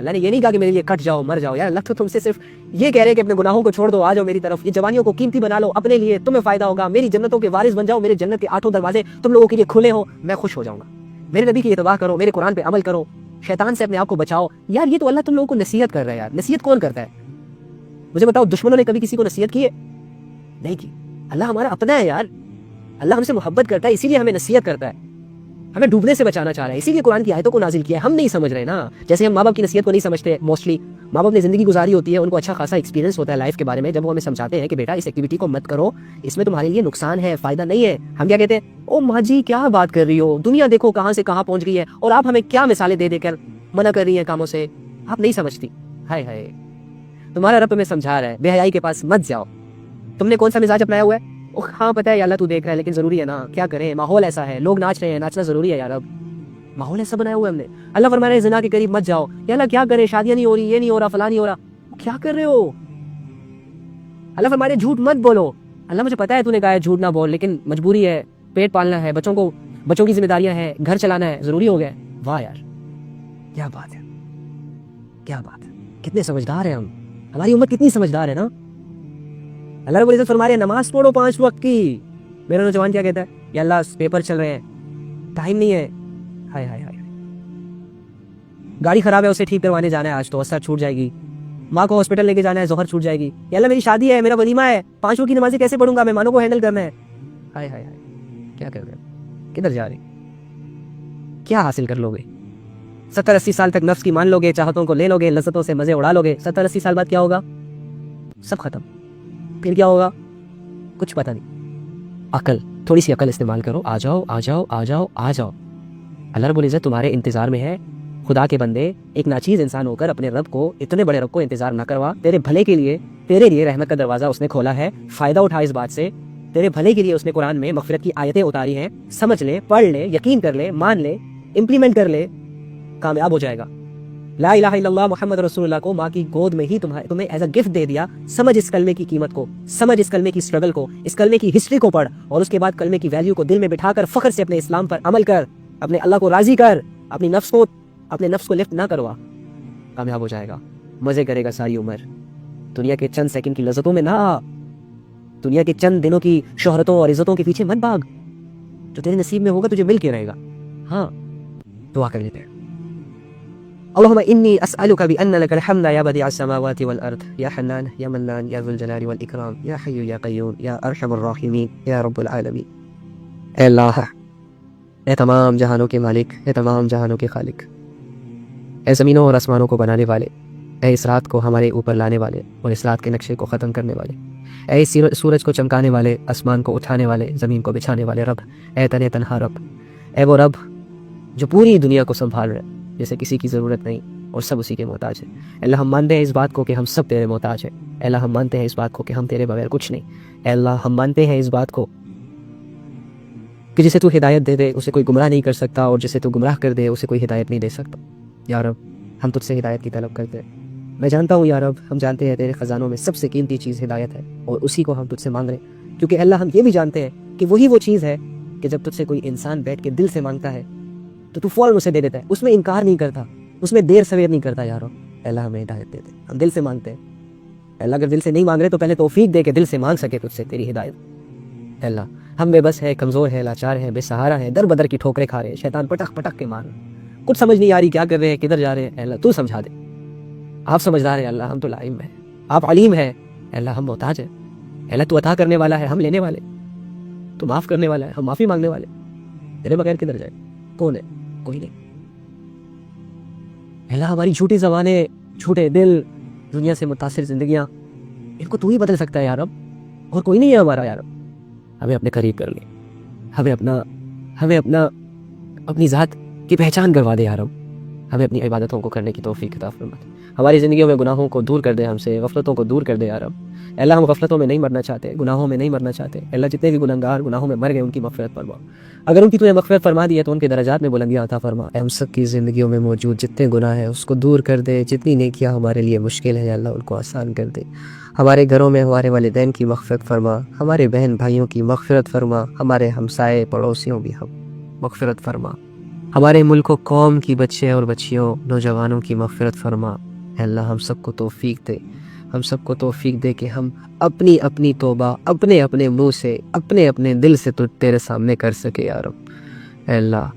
اللہ نے یہ نہیں کہا کہ میرے لیے کٹ جاؤ مر جاؤ. یار اللہ تو تم سے صرف یہ کہہ رہے کہ اپنے گناہوں کو چھوڑ دو, آ جاؤ میری طرف, یہ جوانیوں کو قیمتی بنا لو اپنے لیے, تمہیں فائدہ ہوگا, میری جنتوں کے وارث بن جاؤ, میرے جنت کے 8 دروازے تم لوگوں کے لیے کھلے ہو, میں خوش ہو جاؤں گا. میرے نبی کی اتباع کرو, میرے قرآن پہ عمل کرو, شیطان سے اپنے آپ کو بچاؤ. یار یہ تو اللہ تم لوگوں کو نصیحت کر رہا ہے. یار نصیحت کون کرتا ہے مجھے بتاؤ؟ دشمنوں نے کبھی کسی کو نصیحت کی ہے؟ نہیں کی. اللہ ہمارا اپنا ہے یار, اللہ ہم سے محبت کرتا ہے, اسی لیے ہمیں نصیحت کرتا ہے, ہمیں ڈوبنے سے بچانا چاہ رہا ہے, اسی لیے قرآن کی آیتوں کو نازل کیا ہے. ہم نہیں سمجھ رہے نا, جیسے ہم ماں باپ کی نصیحت کو نہیں سمجھتے. موسٹلی ماں باپ نے زندگی گزاری ہوتی ہے, ان کو اچھا خاصا ایکسپیرینس ہوتا ہے لائف کے بارے میں, جب وہ ہمیں سمجھاتے ہیں کہ بیٹا اس ایکٹیویٹی کو مت کرو, اس میں تمہارے لیے نقصان ہے, فائدہ نہیں ہے, ہم کیا کہتے ہیں؟ او ماں جی کیا بات کر رہی ہو, دنیا دیکھو کہاں سے کہاں پہنچ گئی ہے, اور آپ ہمیں کیا مثالیں دے دے کر منع کر رہی ہیں کاموں سے, آپ نہیں سمجھتی. ہائے ہائے, تمہارا رب تمہیں سمجھا رہا ہے بے حیائی کے پاس مت جاؤ. تم نے کون سا مزاج اپنایا ہوا ہے؟ ہاں پتہ ہے یا اللہ تو دیکھ رہا ہے, لیکن ضروری ہے نا, کیا کریں, ماحول ایسا ہے, لوگ ناچ رہے ہیں, ناچنا ضروری ہے یار, اب ماحول ایسا بنایا ہوا ہے ہم نے. اللہ فرما رہے ہیں زنا کے قریب مت جاؤ. یا اللہ کیا کرے, شادیاں نہیں ہو رہی, یہ نہیں ہو رہا, فلاں نہیں ہو رہا, کیا کر رہے ہو؟ اللہ فرما رہے ہیں جھوٹ مت بولو. اللہ مجھے پتا ہے تو نے کہا ہے جھوٹ نہ بول, لیکن مجبوری ہے, پیٹ پالنا ہے, بچوں کی ذمہ داریاں ہیں, گھر چلانا ہے, ضروری ہو گیا. واہ یار کیا بات ہے, کیا بات ہے, کتنے سمجھدار ہیں ہم, ہماری امت کتنی سمجھدار ہے نا. اللہ رب العزت فرما رہے ہیں نماز پڑھو 5 وقت کی. میرا نوجوان کیا کہتا ہے, یا اللہ پیپر چل رہے ہیں, ٹائم نہیں ہے. ہائے ہائے ہائے, گاڑی خراب ہے اسے ٹھیک کروانے جانا ہے, آج تو عصر چھوٹ جائے گی. ماں کو ہاسپٹل لے کے جانا ہے, ظہر چھوٹ جائے گی. یا اللہ میری شادی ہے, میرا ولیمہ ہے, 5 وقت کی نمازیں کیسے پڑھوں گا, مہمانوں کو ہینڈل کرنا ہے. ہائے ہائے ہائے, کیا کر رہے ہیں, کدھر جا رہے ہیں, کیا حاصل کر لو گے؟ 70-80 سال تک نفس کی مان لو گے, چاہتوں کو لے لو گے, لذتوں سے مزے اڑا لو گے. 70-80 سال بعد کیا ہوگا؟ سب ختم. پھر کیا ہوگا؟ کچھ پتہ نہیں. عقل, تھوڑی سی عقل استعمال کرو. آ جاؤ آ جاؤ آ جاؤ آ جاؤ. اللہ رب العزت تمہارے انتظار میں ہے. خدا کے بندے, ایک ناچیز انسان ہو کر اپنے رب کو, اتنے بڑے رب کو انتظار نہ کروا. تیرے بھلے کے لیے, تیرے لیے رحمت کا دروازہ اس نے کھولا ہے, فائدہ اٹھا اس بات سے. تیرے بھلے کے لیے اس نے قرآن میں مغفرت کی آیتیں اتاری ہیں, سمجھ لے, پڑھ لے, یقین کر لے, مان لے, امپلیمنٹ کر لے, کامیاب ہو جائے گا. لا الہ الا اللہ محمد رسول اللہ کو ماں کی گود میں ہی تمہیں ایز اے گفٹ دے دیا. سمجھ اس کلمے کی قیمت کو, سمجھ اس کلمے کی اسٹرگل کو, اس کلمے کی ہسٹری کو پڑھ, اور اس کے بعد کلمے کی ویلیو کو دل میں بٹھا کر فخر سے اپنے اسلام پر عمل کر, اپنے اللہ کو راضی کر, اپنے نفس کو لفٹ نہ کروا, کامیاب ہو جائے گا. مزے کرے گا ساری عمر. دنیا کے چند سیکنڈ کی لذتوں میں نہ آ, دنیا کے چند دنوں کی شہرتوں اور عزتوں کے پیچھے مت بھاگ. جو تیرے نصیب میں ہوگا تجھے مل کے رہے گا. ہاں دعا کر لیتے ہیں. اللهم إني أسألك بأن لك الحمد يا بديع السماوات والأرض يا حنان يا منان يا ذو الجلال والإكرام يا حي يا قيوم يا أرحم الراحمين يا رب العالمين. اے اللہ, اے تمام جہانوں کے مالک, اے تمام جہانوں کے خالق, اے زمینوں اور آسمانوں کو بنانے والے, اے اس رات کو ہمارے اوپر لانے والے اور اس رات کے نقشے کو ختم کرنے والے, اے سورج کو چمکانے والے, آسمان کو اٹھانے والے, زمین کو بچھانے والے رب, اے تن تنہا رب, اے وہ رب جو پوری دنیا کو سنبھال رہے, جیسے کسی کی ضرورت نہیں اور سب اسی کے محتاج ہیں. اللہ ہم مانتے ہیں اس بات کو کہ ہم سب تیرے محتاج ہیں. اللہ ہم مانتے ہیں اس بات کو کہ ہم تیرے بغیر کچھ نہیں. اے اللہ ہم مانتے ہیں اس بات کو کہ جسے تو ہدایت دے دے اسے کوئی گمراہ نہیں کر سکتا, اور جسے تو گمراہ کر دے اسے کوئی ہدایت نہیں دے سکتا. یا رب ہم تجھ سے ہدایت کی طلب کرتے ہیں. میں جانتا ہوں یا رب, ہم جانتے ہیں تیرے خزانوں میں سب سے قیمتی چیز ہدایت ہے, اور اسی کو ہم تجھ سے مانگ رہے ہیں. کیونکہ اللہ ہم یہ بھی جانتے ہیں کہ وہی وہ چیز ہے کہ جب تجھ سے کوئی انسان بیٹھ کے دل سے مانگتا ہے تو فوراً اسے دے دیتا ہے, اس میں انکار نہیں کرتا, اس میں دیر سویر نہیں کرتا. یارو اللہ ہمیں ہدایت دے دے, ہم دل سے مانگتے ہیں. اللہ اگر دل سے نہیں مانگ رہے تو پہلے توفیق دے کہ دل سے مانگ سکے تجھ سے تیری ہدایت. اللہ ہم بے بس ہے, کمزور ہے, لاچار ہیں, بے سہارا ہیں, در بدر کی ٹھوکریں کھا رہے ہیں, شیطان پٹک پٹک کے مار, کچھ سمجھ نہیں آ رہی کیا کر رہے ہیں, کدھر جا رہے ہیں. اللہ تو سمجھا دے, آپ سمجھدار ہیں اللہ, ہم تو لائم ہیں, آپ علیم ہیں اللہ, ہم محتاج ہیں. اللہ تو عطا کرنے والا ہے, ہم لینے والے, تو معاف کرنے والا ہے, ہم معافی مانگنے والے. تیرے بغیر کدھر جائے, کون ہے, کوئی نہیں. اللہ ہماری جھوٹی زبانیں, جھوٹے دل, دنیا سے متاثر زندگیاں, ان کو تو ہی بدل سکتا ہے یا رب, اور کوئی نہیں ہے ہمارا یا رب. ہمیں اپنے قریب کر لے, ہمیں اپنی ذات کی پہچان کروا دے یا رب. ہمیں اپنی عبادتوں کو کرنے کی توفیق عطا فرما. ہماری زندگیوں میں گناہوں کو دور کر دے, ہم سے غفلتوں کو دور کر دے یا رب. اللہ ہم غفلتوں میں نہیں مرنا چاہتے, گناہوں میں نہیں مرنا چاہتے. اللہ جتنے بھی گنہگار گناہوں میں مر گئے ان کی مغفرت فرما. اگر ان کی تجھے مغفرت فرما دی ہے تو ان کے درجات میں بلندیاں عطا فرما. ہم سب کی زندگیوں میں موجود جتنے گناہ ہیں اس کو دور کر دے. جتنی نیکیاں ہمارے لیے مشکل ہے یا اللہ ان کو آسان کر دے. ہمارے گھروں میں ہمارے والدین کی مغفرت فرما, ہمارے بہن بھائیوں کی مغفرت فرما, ہمارے ہمسائے پڑوسیوں بھی ہم مغفرت فرما. ہمارے ملک و قوم کی بچے اور بچیوں نوجوانوں کی مغفرت فرما. اے اللہ ہم سب کو توفیق دے, ہم سب کو توفیق دے کہ ہم اپنی اپنی توبہ اپنے اپنے منہ سے اپنے اپنے دل سے تو تیرے سامنے کر سکے یا رب. اے اللہ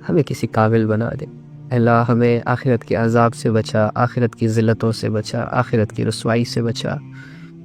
ہمیں کسی قابل بنا دے. اے اللہ ہمیں آخرت کے عذاب سے بچا, آخرت کی ذلتوں سے بچا, آخرت کی رسوائی سے بچا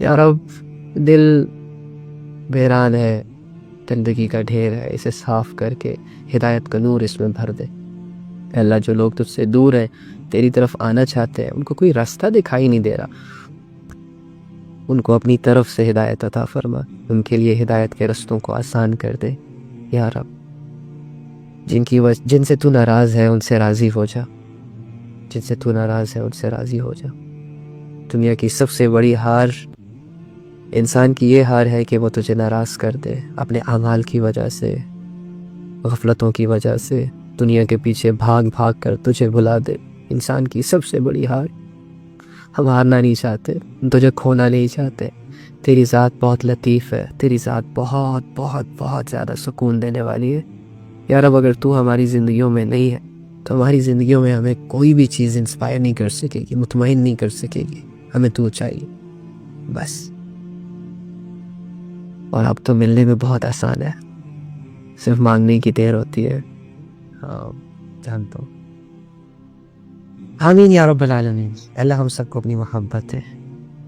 یا رب. دل بحران ہے, گندگی کا ڈھیر ہے, اسے صاف کر کے ہدایت کا نور اس میں بھر دے. اے اللہ جو لوگ تجھ سے دور ہیں, تیری طرف آنا چاہتے ہیں, ان کو کوئی راستہ دکھائی نہیں دے رہا, ان کو اپنی طرف سے ہدایت عطا فرما, ان کے لیے ہدایت کے رستوں کو آسان کر دے یا رب. جن سے تو ناراض ہے ان سے راضی ہو جا, جن سے تو ناراض ہے ان سے راضی ہو جا. دنیا کی سب سے بڑی ہار انسان کی یہ ہار ہے کہ وہ تجھے ناراض کر دے اپنے اعمال کی وجہ سے, غفلتوں کی وجہ سے, دنیا کے پیچھے بھاگ بھاگ کر تجھے بھلا دے. انسان کی سب سے بڑی ہار. ہم ہارنا نہیں چاہتے, تجھے کھونا نہیں چاہتے. تیری ذات بہت لطیف ہے, تیری ذات بہت بہت بہت زیادہ سکون دینے والی ہے یا رب. اگر تو ہماری زندگیوں میں نہیں ہے تو ہماری زندگیوں میں ہمیں کوئی بھی چیز انسپائر نہیں کر سکے گی, مطمئن نہیں کر سکے گی. ہمیں تو چاہیے بس. اور اب تو ملنے میں بہت آسان ہے, صرف مانگنے کی دیر ہوتی ہے. ہاں جانتا ہوں. آمین یا رب العالمین. اللہ ہم سب کو اپنی محبت ہے.